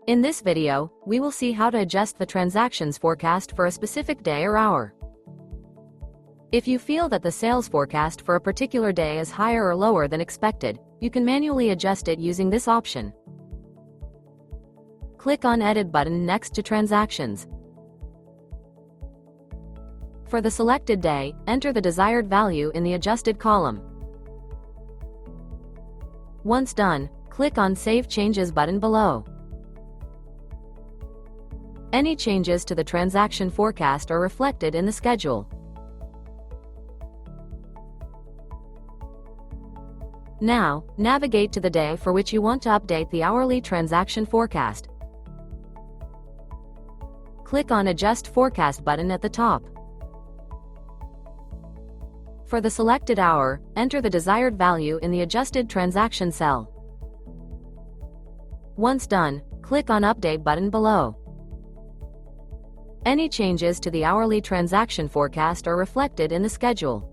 In this video, we will see how to adjust the transactions forecast for a specific day or hour. If you feel that the sales forecast for a particular day is higher or lower than expected, you can manually adjust it using this option. Click on Edit button next to Transactions. For the selected day, enter the desired value in the adjusted column. Once done, click on Save Changes button below. Any changes to the transaction forecast are reflected in the schedule. Now, navigate to the day for which you want to update the hourly transaction forecast. Click on Adjust Forecast button at the top. For the selected hour, enter the desired value in the adjusted transaction cell. Once done, click on Update button below. Any changes to the hourly transaction forecast are reflected in the schedule.